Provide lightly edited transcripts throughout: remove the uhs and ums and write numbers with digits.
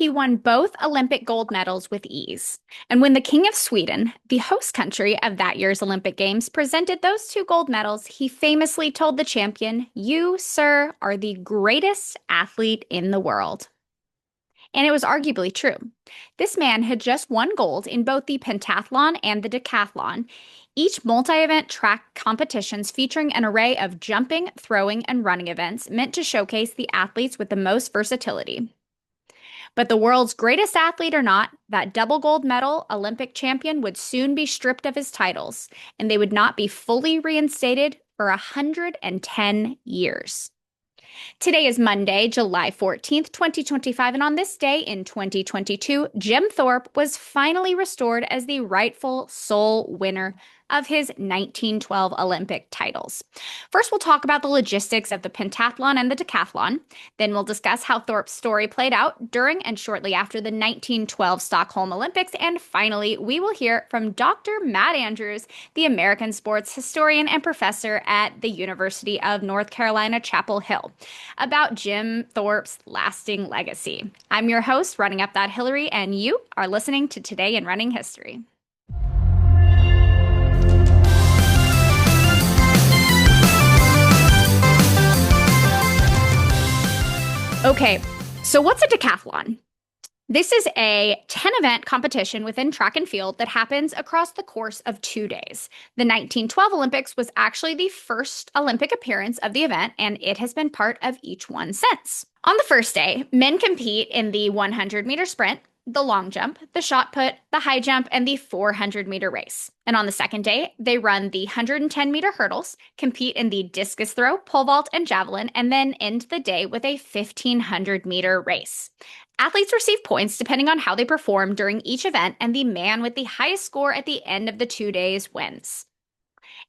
He won both Olympic gold medals with ease. And when the King of Sweden, the host country of that year's Olympic Games, presented those two gold medals, he famously told the champion, "You, sir, are the greatest athlete in the world." And it was arguably true. This man had just won gold in both the pentathlon and the decathlon, each multi-event track competitions featuring an array of jumping, throwing, and running events meant to showcase the athletes with the most versatility. But the world's greatest athlete or not, that double gold medal Olympic champion would soon be stripped of his titles, and they would not be fully reinstated for 110 years. Today is Monday, July 14th, 2025, and on this day in 2022, Jim Thorpe was finally restored as the rightful sole winner of his 1912 Olympic titles. First, we'll talk about the logistics of the pentathlon and the decathlon. Then we'll discuss how Thorpe's story played out during and shortly after the 1912 Stockholm Olympics. And finally, we will hear from Dr. Matt Andrews, the American sports historian and professor at the University of North Carolina, Chapel Hill, about Jim Thorpe's lasting legacy. I'm your host, Running Up That Hillary, and you are listening to Today in Running History. Okay, so what's a decathlon? This is a 10-event competition within track and field that happens across the course of 2 days. The 1912 Olympics was actually the first Olympic appearance of the event, and it has been part of each one since. On the first day, men compete in the 100-meter sprint, the long jump, the shot put, the high jump, and the 400-meter race. And on the second day, they run the 110-meter hurdles, compete in the discus throw, pole vault, and javelin, and then end the day with a 1,500-meter race. Athletes receive points depending on how they perform during each event, and the man with the highest score at the end of the 2 days wins.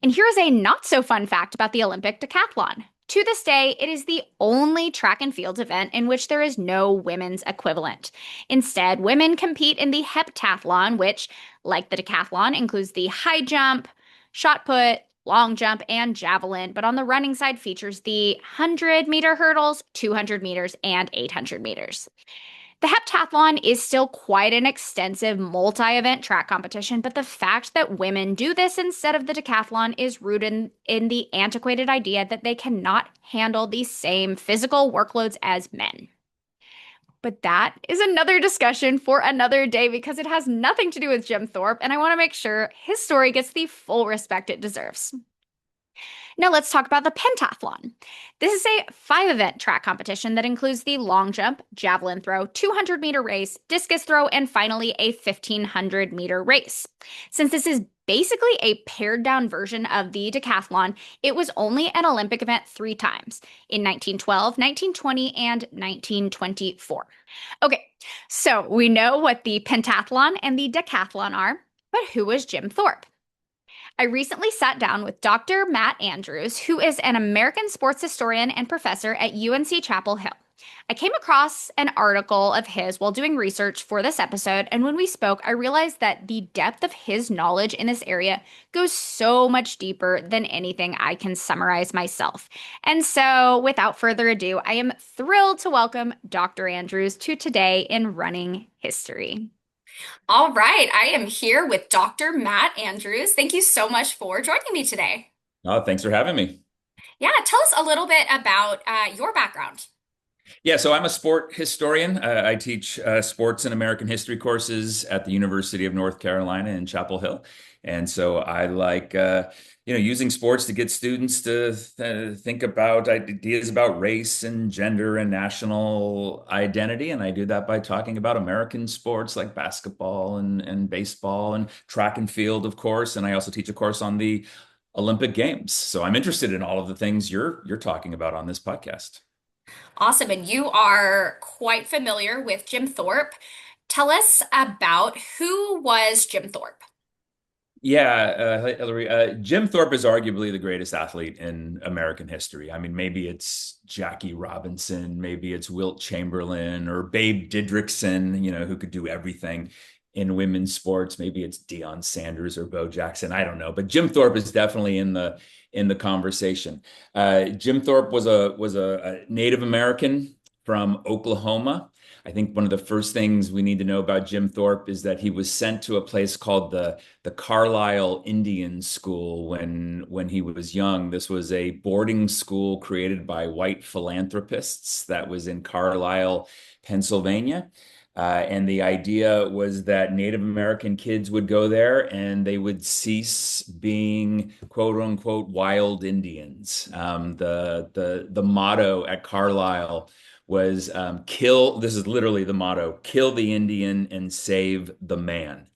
And here's a not-so-fun fact about the Olympic decathlon. To this day, it is the only track and field event in which there is no women's equivalent. Instead, women compete in the heptathlon, which, like the decathlon, includes the high jump, shot put, long jump, and javelin, but on the running side features the 100-meter hurdles, 200 meters, and 800 meters. The heptathlon is still quite an extensive multi-event track competition, but the fact that women do this instead of the decathlon is rooted in the antiquated idea that they cannot handle the same physical workloads as men. But that is another discussion for another day because it has nothing to do with Jim Thorpe, and I want to make sure his story gets the full respect it deserves. Now let's talk about the pentathlon. This is a 5-event track competition that includes the long jump, javelin throw, 200-meter race, discus throw, and finally a 1,500-meter race. Since this is basically a pared-down version of the decathlon, it was only an Olympic event 3 times, in 1912, 1920, and 1924. Okay, so we know what the pentathlon and the decathlon are, but who was Jim Thorpe? I recently sat down with Dr. Matt Andrews, who is an American sports historian and professor at UNC Chapel Hill. I came across an article of his while doing research for this episode, and when we spoke, I realized that the depth of his knowledge in this area goes so much deeper than anything I can summarize myself. And so, without further ado, I am thrilled to welcome Dr. Andrews to Today in Running History. All right, I am here with Dr. Matt Andrews. Thank you so much for joining me today. Oh, thanks for having me. Yeah, tell us a little bit about your background. Yeah, so I'm a sport historian. I teach sports and American history courses at the University of North Carolina in Chapel Hill. And so I like, using sports to get students to think about ideas about race and gender and national identity. And I do that by talking about American sports like basketball and baseball and track and field, of course. And I also teach a course on the Olympic Games. So I'm interested in all of the things you're talking about on this podcast. Awesome. And you are quite familiar with Jim Thorpe. Tell us about who was Jim Thorpe? Yeah, Hillary, Jim Thorpe is arguably the greatest athlete in American history. I mean, maybe it's Jackie Robinson, maybe it's Wilt Chamberlain or Babe Didrikson, who could do everything in women's sports. Maybe it's Deion Sanders or Bo Jackson. I don't know, but Jim Thorpe is definitely in the conversation. Jim Thorpe was a Native American from Oklahoma. I think one of the first things we need to know about Jim Thorpe is that he was sent to a place called the Carlisle Indian School when he was young. This was a boarding school created by white philanthropists that was in Carlisle, Pennsylvania. And the idea was that Native American kids would go there and they would cease being quote unquote wild Indians. The motto at Carlisle was kill, this is literally the motto, kill the Indian and save the man.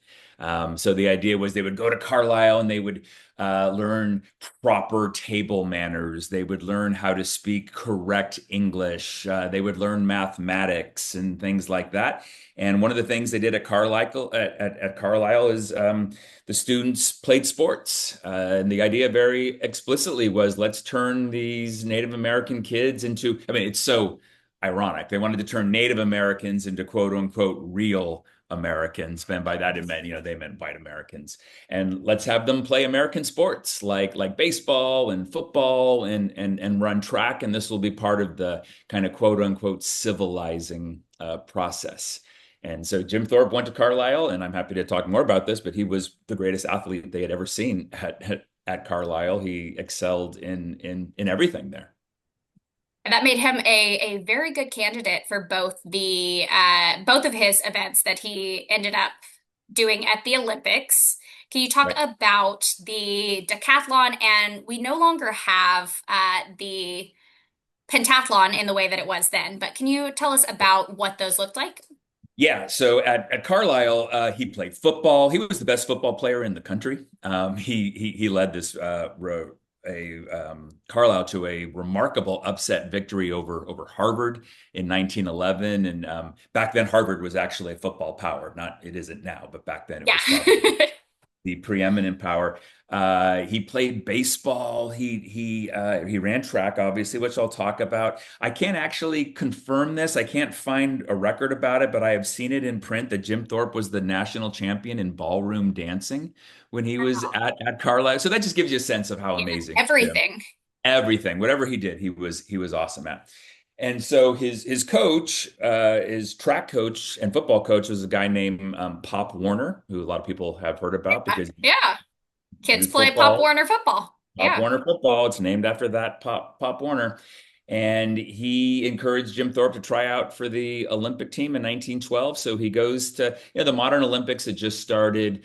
So the idea was they would go to Carlisle and they would learn proper table manners. They would learn how to speak correct English. They would learn mathematics and things like that. And one of the things they did at Carlisle is the students played sports. And the idea very explicitly was let's turn these Native American kids into, I mean, it's so ironic. They wanted to turn Native Americans into quote unquote real Americans. And by that it meant, they meant white Americans. And let's have them play American sports like baseball and football and run track. And this will be part of the kind of quote unquote civilizing process. And so Jim Thorpe went to Carlisle, and I'm happy to talk more about this, but he was the greatest athlete they had ever seen at Carlisle. He excelled in everything there. That made him a very good candidate for both of his events that he ended up doing at the Olympics. Can you talk Right. about the decathlon? And we no longer have the pentathlon in the way that it was then, but can you tell us about what those looked like? Yeah, so at Carlisle, he played football. He was the best football player in the country. He led this Carlisle to a remarkable upset victory over Harvard in 1911. And back then, Harvard was actually a football power. Not it isn't now, but back then it Yeah. was probably the preeminent power. He played baseball. He ran track, obviously, which I'll talk about. I can't actually confirm this. I can't find a record about it, but I have seen it in print that Jim Thorpe was the national champion in ballroom dancing when he was Wow. at Carlisle. So that just gives you a sense of how Yeah, amazing Jim. everything. Everything, whatever he did, he was awesome at. And so his coach, his track coach and football coach was a guy named Pop Warner, who a lot of people have heard about because he Yeah. Kids played play Pop football. Warner football. Pop Yeah. Warner football. It's named after that Pop Warner. And he encouraged Jim Thorpe to try out for the Olympic team in 1912. So he goes to, the modern Olympics had just started,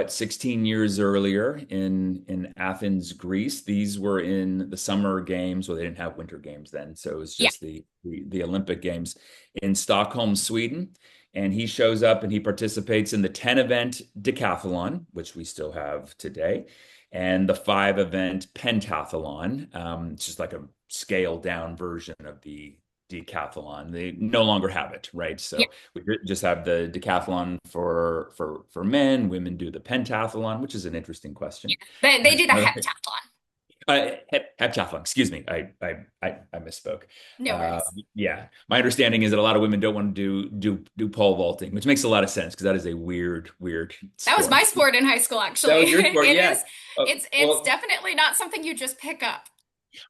16 years earlier in Athens, Greece. These were in the summer games. Well, they didn't have winter games then. So it was Yeah. just the Olympic games in Stockholm, Sweden. And he shows up and he participates in the 10 event decathlon, which we still have today, and the 5 event pentathlon. It's just like a scaled down version of the decathlon. They no longer have it, right? Yeah. So we just have the decathlon for men. Women do the pentathlon, which is an interesting Yeah. question. They did a heptathlon. Heptathlon, excuse me. I misspoke. No Uh, worries. yeah, my understanding is that a lot of women don't want to do pole vaulting, which makes a lot of sense because that is a weird That was my sport. sport in high school, That actually. was your sport, It yeah. is, it's Well, definitely not something you just pick up.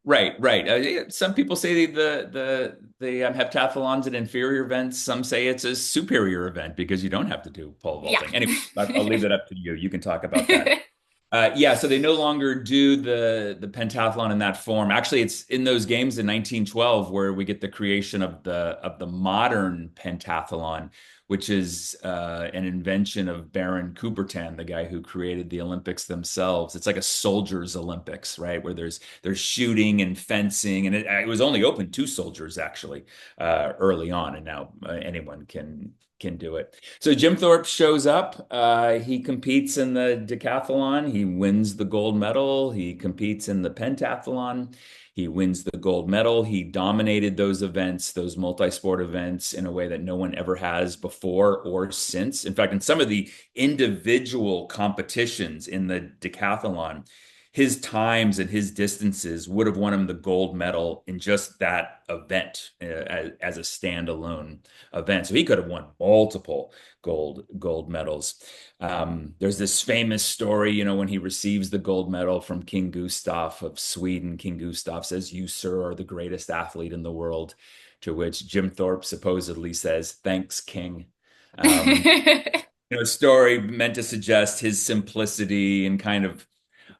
right. Yeah, some people say the heptathlon's an inferior event. Some say it's a superior event because you don't have to do pole Yeah. vaulting. Anyway, I'll leave that up to you. You can talk about that. Yeah, so they no longer do the pentathlon in that form. Actually, it's in those games in 1912 where we get the creation of the modern pentathlon, which is an invention of Baron Coubertin, the guy who created the Olympics themselves. It's like a soldiers' Olympics, right? Where there's shooting and fencing, and it was only open to soldiers actually early on, and now anyone can do it. So Jim Thorpe shows up. He competes in the decathlon. He wins the gold medal. He competes in the pentathlon. He wins the gold medal. He dominated those events, those multi-sport events, in a way that no one ever has before or since. In fact, in some of the individual competitions in the decathlon, his times and his distances would have won him the gold medal in just that event as a standalone event. So he could have won multiple gold medals. There's this famous story, when he receives the gold medal from King Gustav of Sweden. King Gustav says, "You, sir, are the greatest athlete in the world." to which Jim Thorpe supposedly says, "Thanks, King." Um, story meant to suggest his simplicity and kind of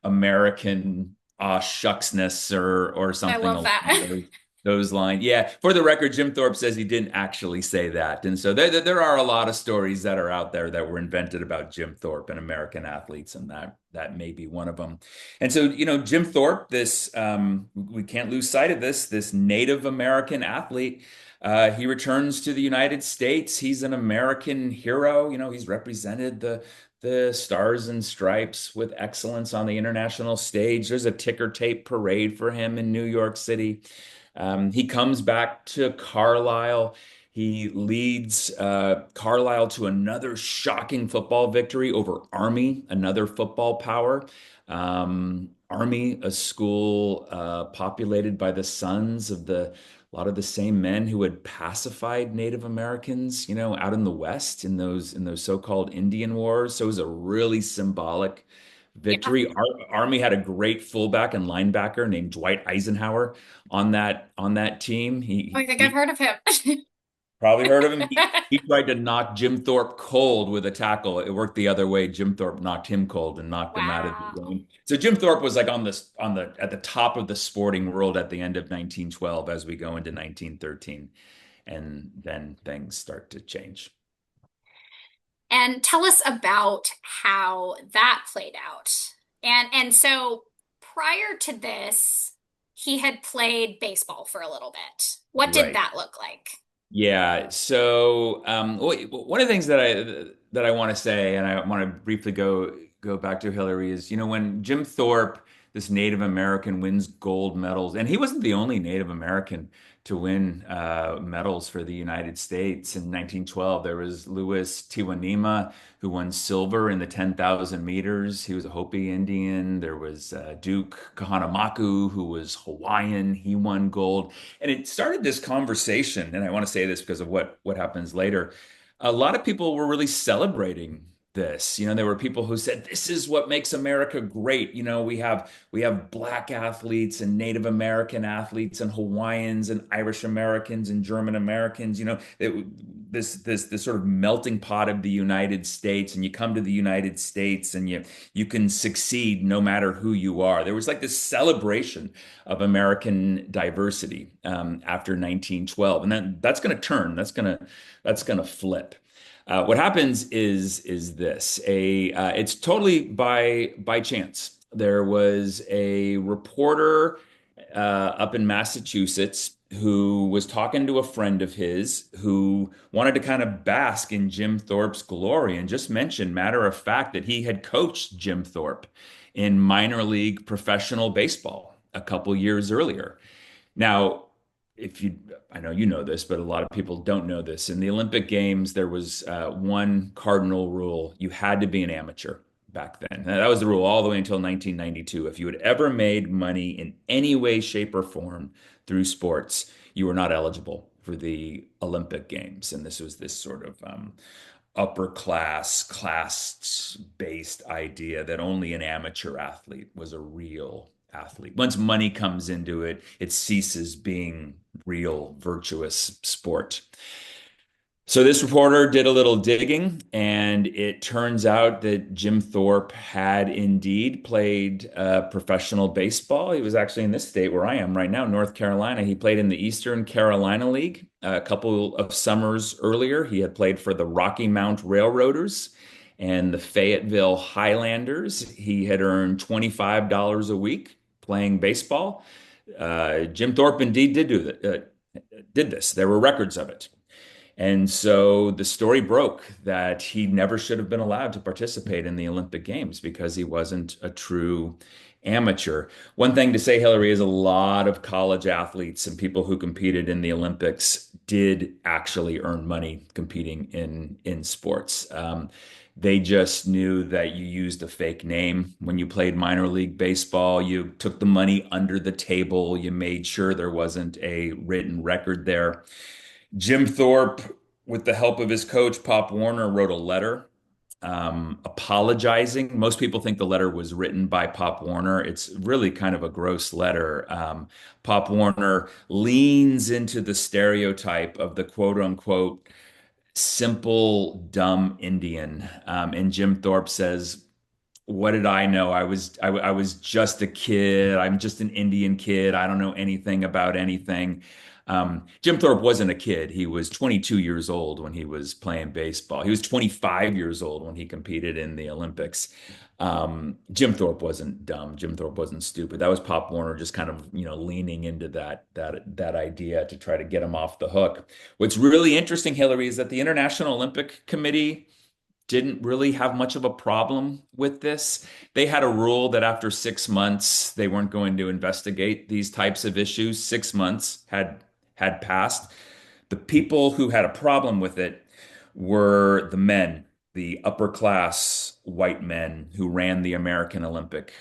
American shucksness or I something love along that. those lines. Yeah, for the record, Jim Thorpe says he didn't actually say that. And so there are a lot of stories that are out there that were invented about Jim Thorpe and American athletes, and that may be one of them. And so, Jim Thorpe, this we can't lose sight of this Native American athlete. He returns to the United States. He's an American hero. He's represented the Stars and Stripes with excellence on the international stage. There's a ticker tape parade for him in New York City. He comes back to Carlisle. He leads Carlisle to another shocking football victory over Army, another football power. Army, a school populated by the sons of a lot of the same men who had pacified Native Americans, out in the West in those so-called Indian wars. So it was a really symbolic Yeah. victory. Army had a great fullback and linebacker named Dwight Eisenhower on that team. I think I've He heard of him. probably heard of him. He tried to knock Jim Thorpe cold with a tackle. It worked the other way. Jim Thorpe knocked him cold and knocked him out of the Wow. game. So Jim Thorpe was like at the top of the sporting world at the end of 1912 as we go into 1913, and then things start to change. And tell us about how that played out. And so prior to this, he had played baseball for a little bit. What did Right. that look like? Yeah. So one of the things that I want to say, and I want to briefly go back to Hillary, is when Jim Thorpe, this Native American, wins gold medals, and he wasn't the only Native American to win medals for the United States in 1912. There was Louis Tiwanima, who won silver in the 10,000 meters. He was a Hopi Indian. There was Duke Kahanamoku, who was Hawaiian. He won gold. And it started this conversation, and I want to say this because of what happens later. A lot of people were really celebrating this. There were people who said, "This is what makes America great." We have black athletes and Native American athletes and Hawaiians and Irish Americans and German Americans. This sort of melting pot of the United States, and you come to the United States and you can succeed no matter who you are. There was like this celebration of American diversity after 1912, and that's going to turn. That's going to flip. What happens is this: it's totally by chance. There was a reporter up in Massachusetts who was talking to a friend of his who wanted to kind of bask in Jim Thorpe's glory and just mentioned, matter of fact, that he had coached Jim Thorpe in minor league professional baseball a couple years earlier. Now, if you, I know you know this, but a lot of people don't know this. In the Olympic Games, there was one cardinal rule: you had to be an amateur back then. Now, that was the rule all the way until 1992. If you had ever made money in any way, shape, or form through sports, you were not eligible for the Olympic Games. And this was this sort of upper class based idea that only an amateur athlete was a real athlete. Once money comes into it, it ceases being real virtuous sport. So this reporter did a little digging, and it turns out that Jim Thorpe had indeed played professional baseball. He was actually in this state where I am right now, North Carolina. He played in the Eastern Carolina League a couple of summers earlier. He had played for the Rocky Mount Railroaders and the Fayetteville Highlanders. He had earned $25 a week playing baseball. Jim Thorpe indeed did this. There were records of it. And so the story broke that he never should have been allowed to participate in the Olympic Games because he wasn't a true amateur. One thing to say, Hillary, is a lot of college athletes and people who competed in the Olympics did actually earn money competing in sports. They just knew that you used a fake name when you played minor league baseball. You took the money under the table. You made sure there wasn't a written record there. Jim Thorpe, with the help of his coach, Pop Warner, wrote a letter apologizing. Most people think the letter was written by Pop Warner. It's really kind of a gross letter. Pop Warner leans into the stereotype of the quote unquote simple, dumb Indian. And Jim Thorpe says, what did I know? I was just a kid. I'm just an Indian kid. I don't know anything about anything. Jim Thorpe wasn't a kid. He was 22 years old when he was playing baseball. He was 25 years old when he competed in the Olympics. Jim Thorpe wasn't dumb. Jim Thorpe wasn't stupid. That was Pop Warner just kind of, leaning into that idea to try to get him off the hook. What's really interesting, Hillary, is that the International Olympic Committee didn't really have much of a problem with this. They had a rule that after 6 months, they weren't going to investigate these types of issues. 6 months had passed. The people who had a problem with it were the men, the upper class white men who ran the American Olympic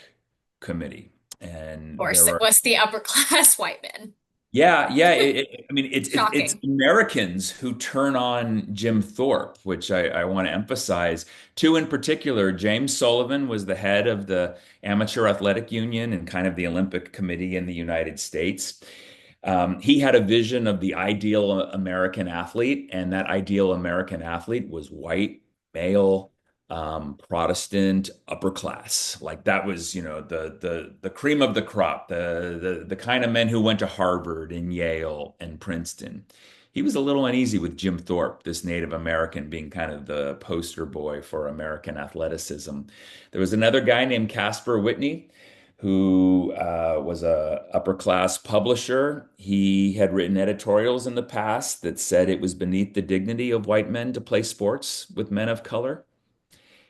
Committee. Of And course, there it are was the upper class white men. yeah, yeah. I mean, it's Shocking. Americans who turn on Jim Thorpe, which I want to emphasize. Two in particular, James Sullivan was the head of the Amateur Athletic Union and kind of the Olympic Committee in the United States. He had a vision of the ideal American athlete, and that ideal American athlete was white, male, Protestant, upper class. Like that was, the cream of the crop, the kind of men who went to Harvard and Yale and Princeton. He was a little uneasy with Jim Thorpe, this Native American, being kind of the poster boy for American athleticism. There was another guy named Casper Whitney who was a upper class publisher. He had written editorials in the past that said it was beneath the dignity of white men to play sports with men of color.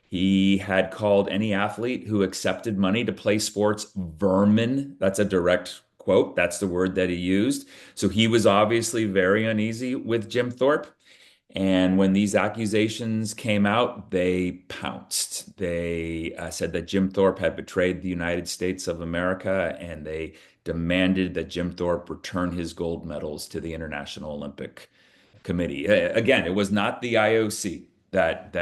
He had called any athlete who accepted money to play sports vermin. That's a direct quote. That's the word that he used. So he was obviously very uneasy with Jim Thorpe. And when these accusations came out, they pounced. They said that Jim Thorpe had betrayed the United States of America, and they demanded that Jim Thorpe return his gold medals to the International Olympic Committee. Again, it was not the IOC that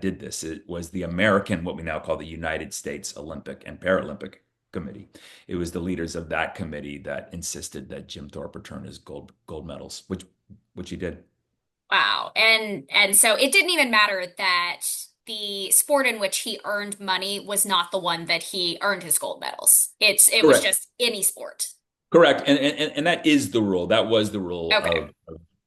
did this. It was the American, what we now call the United States Olympic and Paralympic Committee. It was the leaders of that committee that insisted that Jim Thorpe return his gold medals, which he did. Wow. And so it didn't even matter that the sport in which he earned money was not the one that he earned his gold medals. It was Correct. just any sport. Correct. And that is the rule. That was the rule Okay.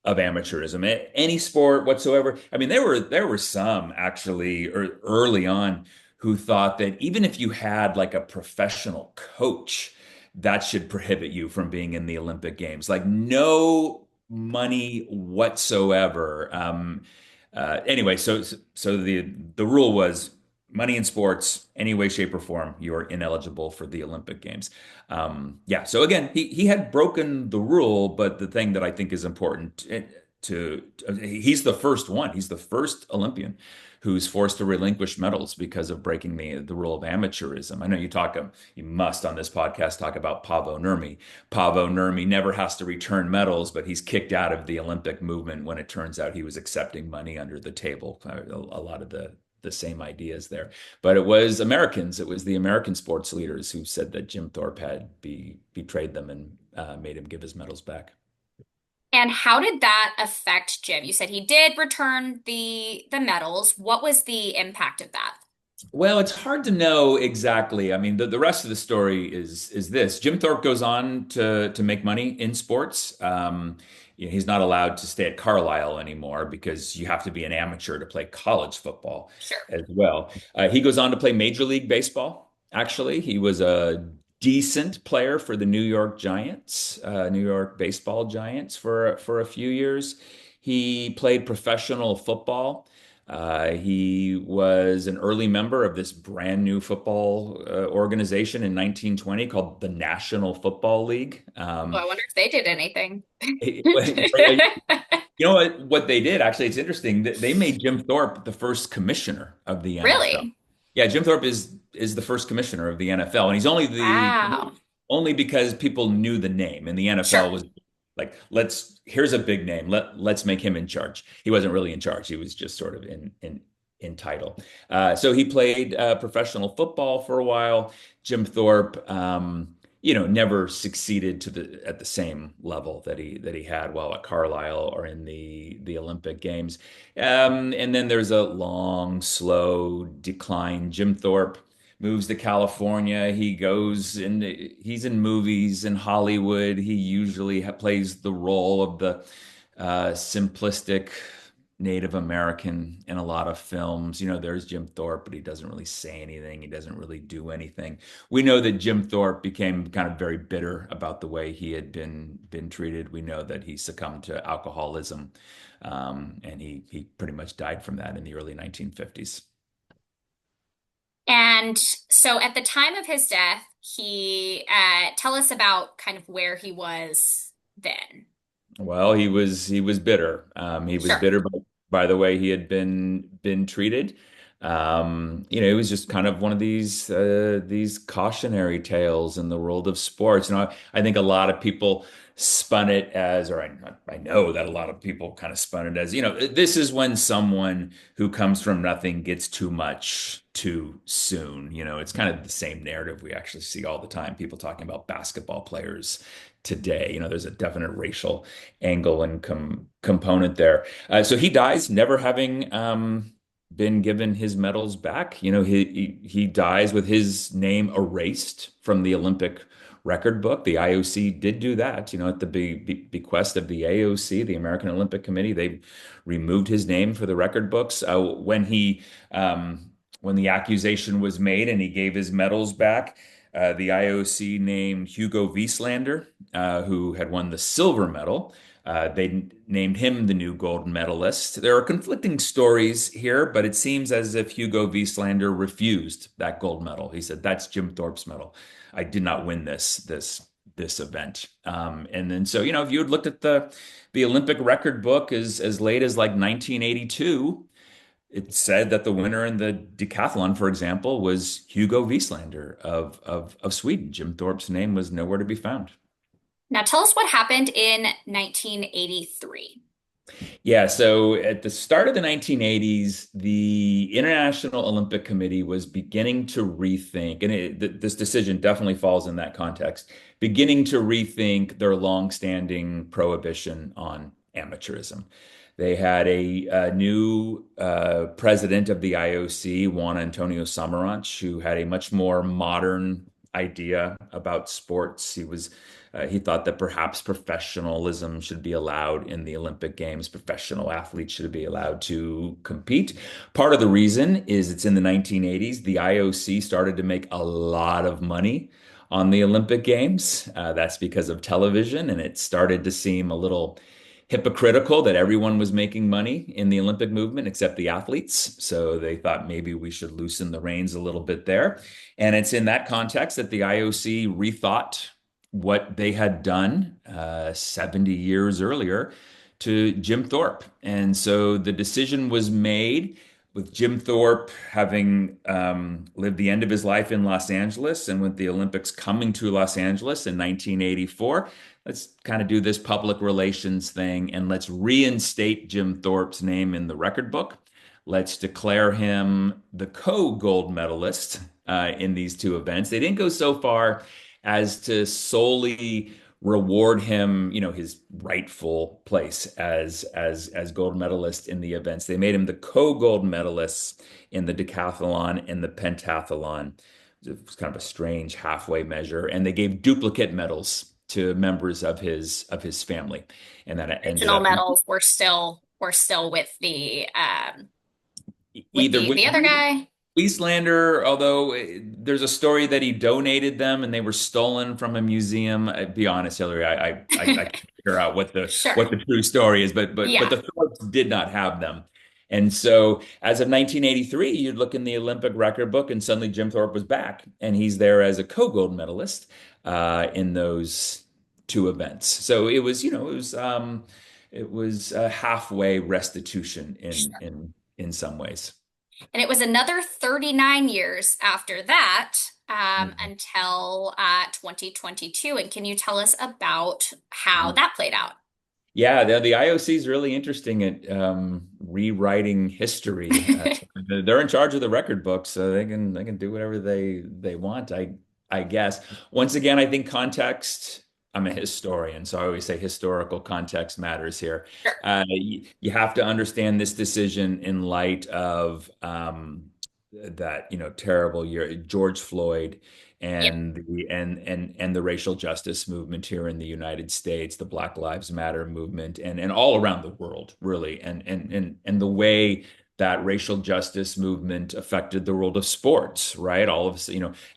of amateurism. Any sport whatsoever. I mean, there were some actually early on who thought that even if you had like a professional coach, that should prohibit you from being in the Olympic Games. Like no money whatsoever. Anyway, so the rule was money in sports, any way, shape, or form, you are ineligible for the Olympic Games. Yeah. So again, he had broken the rule, but the thing that I think is important he's the first one. He's the first Olympian who's forced to relinquish medals because of breaking the rule of amateurism. I know you must on this podcast talk about Paavo Nurmi. Paavo Nurmi never has to return medals, but he's kicked out of the Olympic movement when it turns out he was accepting money under the table. A lot of the same ideas there. But it was Americans, it was the American sports leaders who said that Jim Thorpe had betrayed them and made him give his medals back. And how did that affect Jim? You said he did return the medals. What was the impact of that? Well, it's hard to know exactly. I mean, the rest of the story is this. Jim Thorpe goes on to make money in sports. He's not allowed to stay at Carlisle anymore because you have to be an amateur to play college football Sure. as well. He goes on to play Major League Baseball. Actually, he was a decent player for the New York Giants, New York Baseball Giants for a few years. He played professional football. He was an early member of this brand new football organization in 1920 called the National Football League. Well, I wonder if they did anything. You know what they did? Actually, it's interesting. They made Jim Thorpe the first commissioner of the NFL. Really? Yeah, Jim Thorpe is the first commissioner of the NFL, and he's Wow. only because people knew the name, and the NFL Sure. was like, here's a big name. Let's make him in charge. He wasn't really in charge. He was just sort of in in title. So he played professional football for a while. Jim Thorpe, never succeeded to the at the same level that he had while at Carlisle or in the Olympic Games. And then there's a long, slow decline. Jim Thorpe moves to California. He's in movies in Hollywood. He usually plays the role of the simplistic Native American in a lot of films. There's Jim Thorpe, but he doesn't really say anything. He doesn't really do anything. We know that Jim Thorpe became kind of very bitter about the way he had been treated. We know that he succumbed to alcoholism, and he pretty much died from that in the early 1950s. And so at the time of his death, he tell us about kind of where he was then. Well, he was bitter. He was Sure. bitter by the way he had been treated. It was just kind of one of these cautionary tales in the world of sports. I think a lot of people spun it as, or I know that a lot of people kind of spun it as, this is when someone who comes from nothing gets too much too soon. It's kind of the same narrative we actually see all the time. People talking about basketball players today. There's a definite racial angle and component there. So he dies never having been given his medals back. He dies with his name erased from the Olympic record book. The IOC did do that, at the bequest of the AOC, the American Olympic Committee. They removed his name for the record books. When the accusation was made and he gave his medals back, the IOC named Hugo Wieslander, who had won the silver medal. They named him the new gold medalist. There are conflicting stories here, but it seems as if Hugo Wieslander refused that gold medal. He said, "That's Jim Thorpe's medal. I did not win this event." And then so if you had looked at the Olympic record book as late as like 1982, it said that the winner in the decathlon, for example, was Hugo Wieslander of Sweden. Jim Thorpe's name was nowhere to be found. Now tell us what happened in 1983. Yeah, so at the start of the 1980s, the International Olympic Committee was beginning to rethink, and this decision definitely falls in that context, beginning to rethink their longstanding prohibition on amateurism. They had a new president of the IOC, Juan Antonio Samaranch, who had a much more modern idea about sports. He thought that perhaps professionalism should be allowed in the Olympic Games. Professional athletes should be allowed to compete. Part of the reason is it's in the 1980s. The IOC started to make a lot of money on the Olympic Games. That's because of television, and it started to seem a little hypocritical that everyone was making money in the Olympic movement except the athletes. So they thought maybe we should loosen the reins a little bit there. And it's in that context that the IOC rethought what they had done 70 years earlier to Jim Thorpe. And so the decision was made with Jim Thorpe having lived the end of his life in Los Angeles and with the Olympics coming to Los Angeles in 1984. Let's kind of do this public relations thing and let's reinstate Jim Thorpe's name in the record book. Let's declare him the co-gold medalist in these two events. They didn't go so far as to solely reward him, his rightful place as gold medalist in the events. They made him the co-gold medalist in the decathlon and the pentathlon. It was kind of a strange halfway measure, and they gave duplicate medals to members of his family, and that ended Original up medals were still with either the other guy. Eastlander, although there's a story that he donated them and they were stolen from a museum. Be honest, Hillary, I can't figure out what Sure. the true story is, but Yeah. the Thorpes did not have them. And so as of 1983, you'd look in the Olympic record book and suddenly Jim Thorpe was back and he's there as a co-gold medalist in those two events. So it was a halfway restitution in some ways. And it was another 39 years after that Mhm. until 2022. And can you tell us about how Mhm. that played out? Yeah, the IOC is really interesting at rewriting history. They're in charge of the record books, so they can do whatever they want. I guess. Once again, I think context. I'm a historian, so I always say historical context matters here. Sure. You have to understand this decision in light of that terrible year, George Floyd Yep. and the racial justice movement here in the United States, the Black Lives Matter movement, and all around the world, really, and the way that racial justice movement affected the world of sports, right? All of us,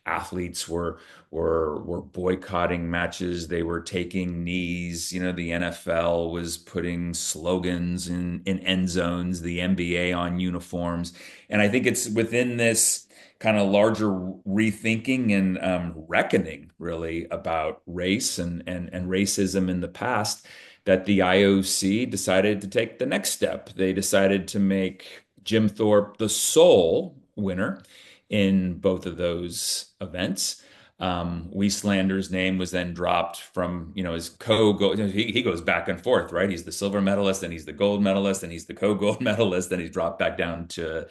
athletes were boycotting matches, they were taking knees. The NFL was putting slogans in end zones, the NBA on uniforms, and I think it's within this kind of larger rethinking and reckoning, really, about race and racism in the past that the IOC decided to take the next step. They decided to make Jim Thorpe the sole winner in both of those events. Wieslander's name was then dropped from, his co-gold. He goes back and forth, right? He's the silver medalist, and he's the gold medalist, and he's the co-gold medalist, and he's dropped back down to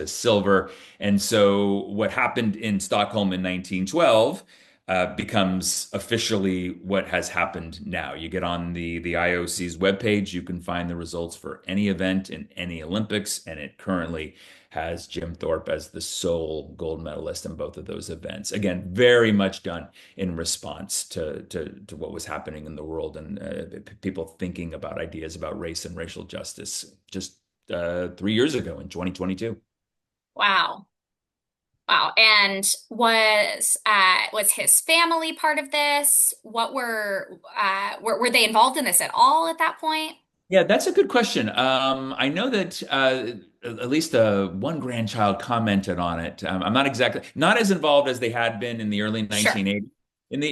silver. And so what happened in Stockholm in 1912 becomes officially what has happened now. You get on the IOC's webpage, you can find the results for any event in any Olympics, and it currently has Jim Thorpe as the sole gold medalist in both of those events. Again, very much done in response to what was happening in the world and people thinking about ideas about race and racial justice just 3 years ago in 2022. Wow. Wow. And was his family part of this? What were they involved in this at all at that point? Yeah, that's a good question. I know that at least one grandchild commented on it. I'm not as involved as they had been in the early Sure. 1980s. In the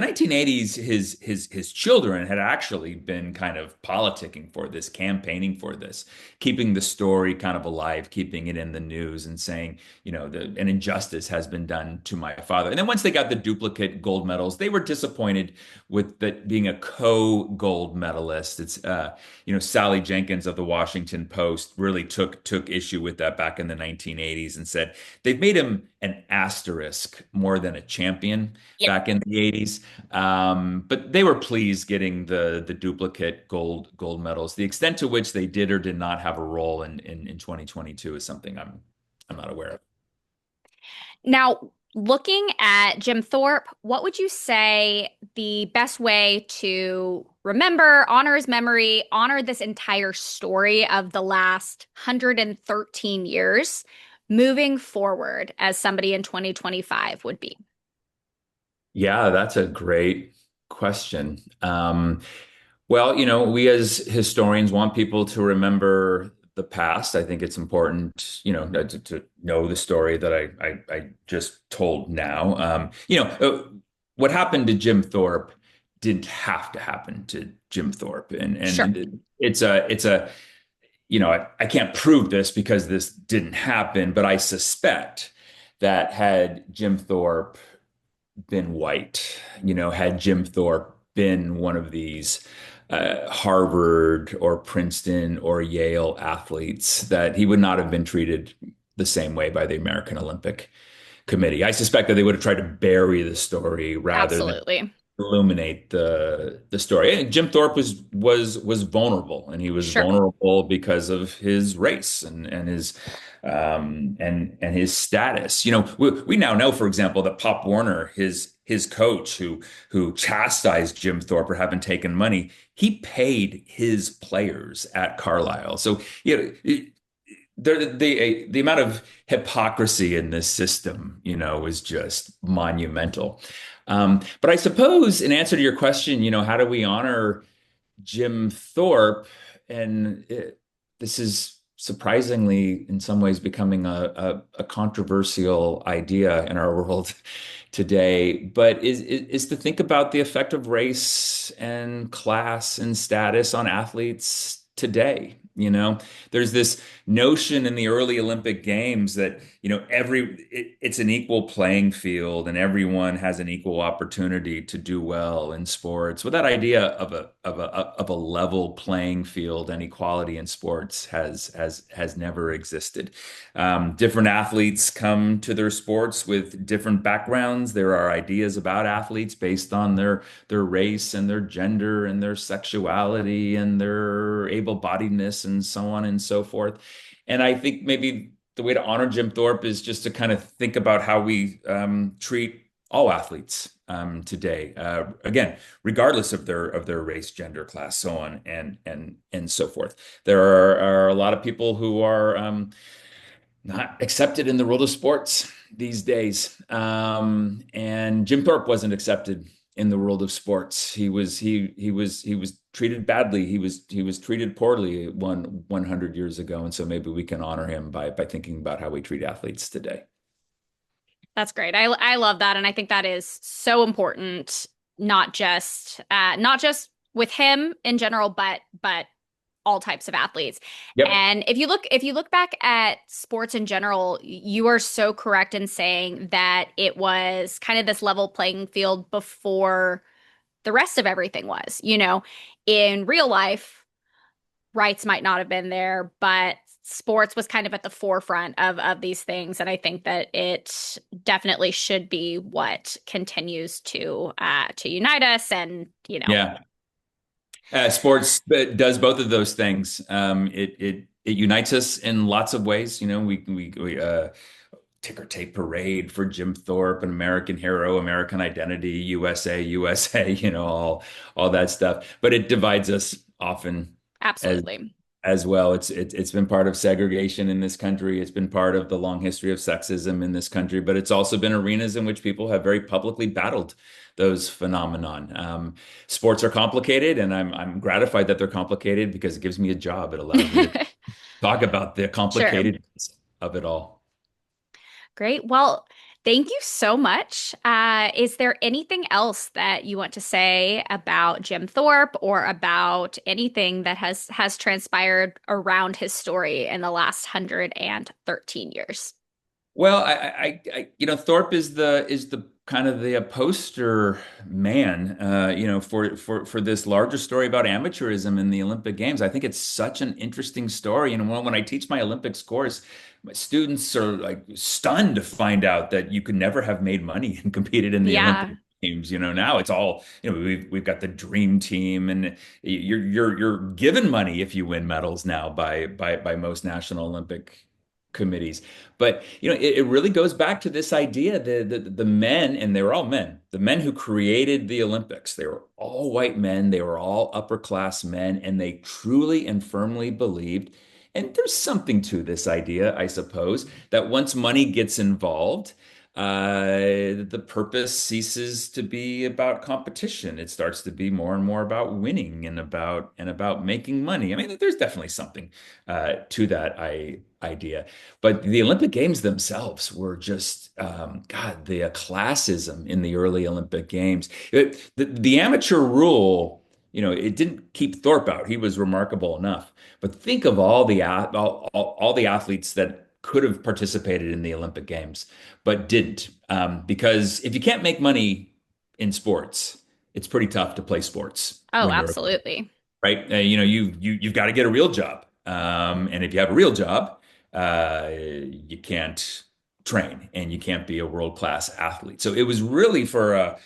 1980s, his children had actually been kind of politicking for this, campaigning for this, keeping the story kind of alive, keeping it in the news, and saying, an injustice has been done to my father. And then once they got the duplicate gold medals, they were disappointed with that being a co-gold medalist. It's Sally Jenkins of the Washington Post really took issue with that back in the 1980s and said they've made him an asterisk more than a champion Yep. back in the 80s. But they were pleased getting the duplicate gold medals. The extent to which they did or did not have a role in 2022 is something I'm not aware of. Now, looking at Jim Thorpe, what would you say the best way to remember, honor his memory, honor this entire story of the last 113 years moving forward as somebody in 2025 would be? Yeah, that's a great question. Well, we as historians want people to remember the past. I think it's important, to know the story that I just told now. What happened to Jim Thorpe didn't have to happen to Jim Thorpe, and Sure. I can't prove this because this didn't happen, but I suspect that had Jim Thorpe been white, had Jim Thorpe been one of these Harvard or Princeton or Yale athletes, that he would not have been treated the same way by the American Olympic Committee. I suspect that they would have tried to bury the story rather than Absolutely. illuminate the story. And Jim Thorpe was vulnerable, and he was Sure. vulnerable because of his race and his and his status. We now know, for example, that Pop Warner, his coach, who chastised Jim Thorpe for having taken money, he paid his players at Carlisle. So the amount of hypocrisy in this system, is just monumental. But I suppose in answer to your question, how do we honor Jim Thorpe? This is surprisingly, in some ways, becoming a controversial idea in our world today, but is to think about the effect of race and class and status on athletes today. You know, there's this notion in the early Olympic Games that, it's an equal playing field and everyone has an equal opportunity to do well in sports. Well, that idea of a level playing field and equality in sports has never existed. Different athletes come to their sports with different backgrounds. There are ideas about athletes based on their race and their gender and their sexuality and their able-bodiedness and so on and so forth. And I think maybe the way to honor Jim Thorpe is just to kind of think about how we treat all athletes today. Again, regardless of their race, gender, class, so on and so forth. There are a lot of people who are not accepted in the world of sports these days. And Jim Thorpe wasn't accepted in the world of sports. He was treated badly. He was treated poorly 100 years ago. And so maybe we can honor him by thinking about how we treat athletes today. That's great. I love that, and I think that is so important, not just with him in general, but all types of athletes. Yep. And if you look back at sports in general, you are so correct in saying that it was kind of this level playing field before the rest of everything was. In real life, rights might not have been there, but sports was kind of at the forefront of these things. And I think that it definitely should be what continues to unite us. And Yeah. Sports does both of those things. It unites us in lots of ways. We ticker tape parade for Jim Thorpe, an American hero, American identity, USA, USA, all that stuff. But it divides us often as absolutely. as well. It's been part of segregation in this country. It's been part of the long history of sexism in this country, but it's also been arenas in which people have very publicly battled those phenomenon. Sports are complicated, and I'm gratified that they're complicated because it gives me a job. It allows me to talk about the Sure. complicatedness of it all. Great. Well, thank you so much. Is there anything else that you want to say about Jim Thorpe or about anything that has transpired around his story in the last 113 years? Well, Thorpe is the kind of the poster man, for this larger story about amateurism in the Olympic Games. I think it's such an interesting story, and when I teach my Olympics course, my students are like stunned to find out that you could never have made money and competed in the Olympic Yeah. Games. Now it's all, we've got the dream team, and you're given money if you win medals now by most national Olympic committees. But it really goes back to this idea the men, and they were all men, the men who created the Olympics, they were all white men, they were all upper class men, and they truly and firmly believed, and there's something to this idea, I suppose, that once money gets involved, the purpose ceases to be about competition. It starts to be more and more about winning and about making money. I mean, there's definitely something to that idea. But the Olympic Games themselves were just, God, the classism in the early Olympic Games. The amateur rule, it didn't keep Thorpe out. He was remarkable enough. But think of all the athletes that could have participated in the Olympic Games, but didn't. Because if you can't make money in sports, it's pretty tough to play sports Oh, when you're absolutely. right? You've got to get a real job, and if you have a real job, you can't train and you can't be a world-class athlete. So it was really for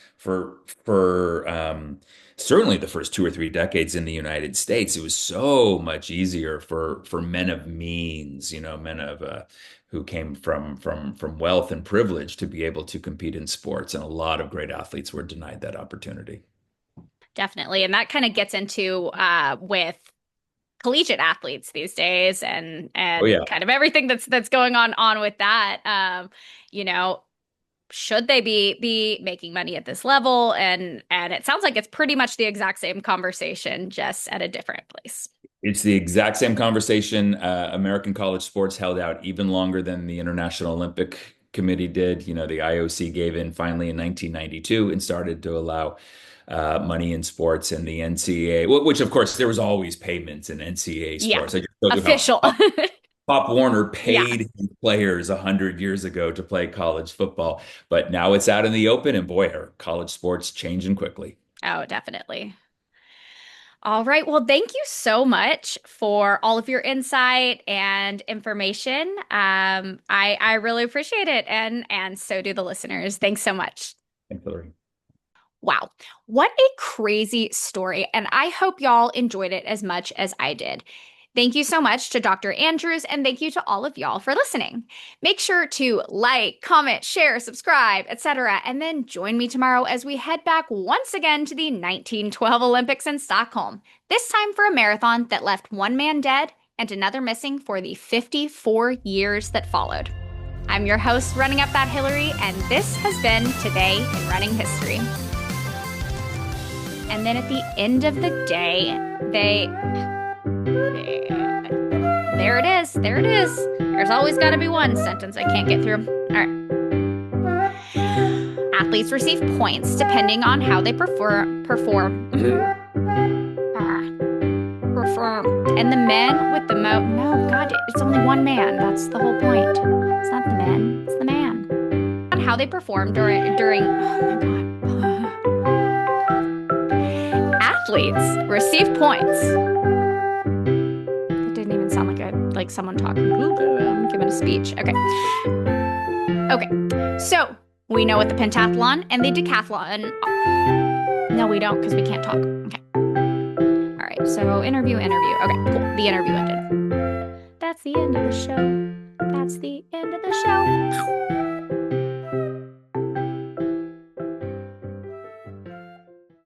certainly the first 2 or 3 decades in the United States, it was so much easier for men of means, men of who came from wealth and privilege to be able to compete in sports, and a lot of great athletes were denied that opportunity. Definitely. And that kind of gets into with collegiate athletes these days Oh and yeah. kind of everything that's going on with that. You know, should they be making money at this level? And it sounds like it's pretty much the exact same conversation, just at a different place. It's the exact same conversation. American college sports held out even longer than the International Olympic Committee did. The IOC gave in finally in 1992 and started to allow money in sports, and the NCAA, which of course there was always payments in NCAA Yeah. sports. I just Shows you how Official. Pop Warner Yeah. paid his players 100 years ago to play college football, but now it's out in the open, and boy, are college sports changing quickly. Oh, definitely. All right. Well, thank you so much for all of your insight and information. I really appreciate it, and so do the listeners. Thanks so much. Thanks, Hillary. Wow. What a crazy story. And I hope y'all enjoyed it as much as I did. Thank you so much to Dr. Andrews, and thank you to all of y'all for listening. Make sure to like, comment, share, subscribe, etc. And then join me tomorrow as we head back once again to the 1912 Olympics in Stockholm, this time for a marathon that left one man dead and another missing for the 54 years that followed. I'm your host, Running Up That Hillary, and this has been Today in Running History. And then at the end of the day, there it is. There it is. There's always got to be one sentence I can't get through. All right. Athletes receive points depending on how they perform. And the men with the no, God, it's only one man. That's the whole point. It's not the men, it's the man. On how they perform during oh my God. Athletes receive points. That didn't even sound like someone talking. I'm giving a speech. Okay. Okay. So we know what the pentathlon and the decathlon. No, we don't, because we can't talk. Okay. All right. So interview. Okay, cool. The interview ended. That's the end of the show. That's the end of the show.